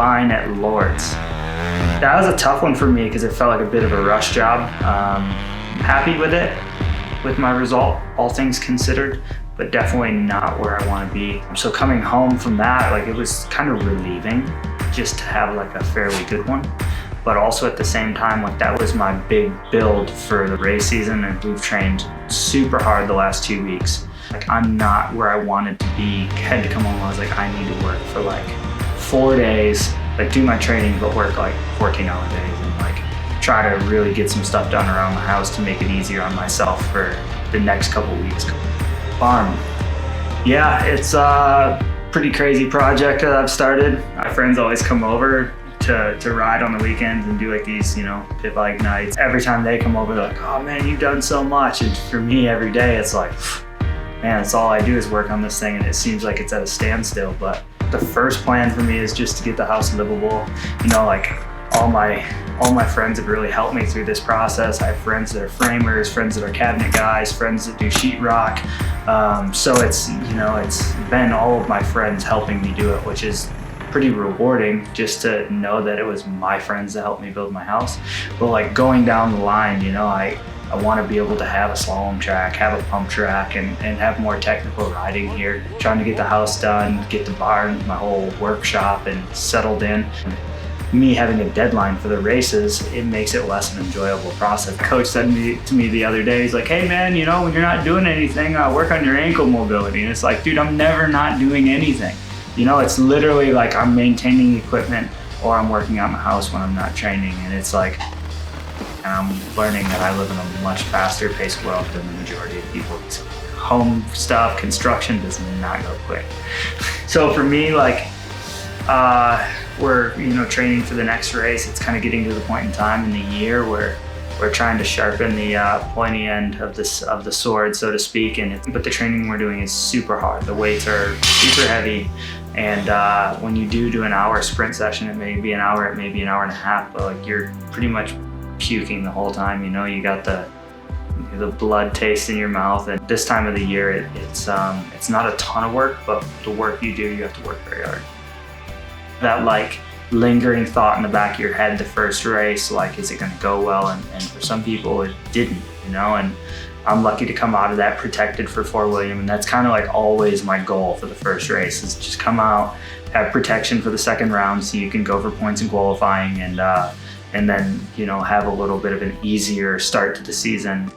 line at Lord's. That was a tough one for me because it felt like a bit of a rush job. Happy with it, with my result, all things considered, but definitely not where I want to be. So coming home from that, like, it was kind of relieving just to have like a fairly good one. But also at the same time, like, that was my big build for the race season, and we've trained super hard the last 2 weeks. Like, I'm not where I wanted to be. Had to come home, I was like, I need to work for like 4 days, like do my training, but work like 14-hour days and like try to really get some stuff done around the house to make it easier on myself for the next couple weeks. Farm. Yeah, it's a pretty crazy project that I've started. My friends always come over to ride on the weekends and do like these, pit bike nights. Every time they come over, they're like, oh man, you've done so much. And for me, every day, it's like, man, it's all I do is work on this thing, and it seems like it's at a standstill. But the first plan for me is just to get the house livable. Like, all my friends have really helped me through this process. I have friends that are framers, friends that are cabinet guys, friends that do sheetrock. So it's been all of my friends helping me do it, which is pretty rewarding just to know that it was my friends that helped me build my house. But like going down the line, I want to be able to have a slalom track, have a pump track, and have more technical riding here. Trying to get the house done, get the barn, my whole workshop, and settled in. Me having a deadline for the races, it makes it less an enjoyable process. Coach said to me the other day, he's like, hey man, when you're not doing anything, work on your ankle mobility. And it's like, dude, I'm never not doing anything. It's literally like I'm maintaining equipment or I'm working on the house when I'm not training. And it's like, and I'm learning that I live in a much faster paced world than the majority of people. Home stuff, construction does not go quick. So for me, like, we're training for the next race. It's kind of getting to the point in time in the year where we're trying to sharpen the pointy end of the sword, so to speak. But the training we're doing is super hard. The weights are super heavy, and when you do an hour sprint session, it may be an hour, it may be an hour and a half, but like you're pretty much puking the whole time. You got the blood taste in your mouth. And this time of the year, it's not a ton of work, but the work you do, you have to work very hard. That like lingering thought in the back of your head the first race, like, is it going to go well? And for some people it didn't, and I'm lucky to come out of that protected for Fort William. And that's kind of like always my goal for the first race, is just come out, have protection for the second round so you can go for points in qualifying, and then have a little bit of an easier start to the season.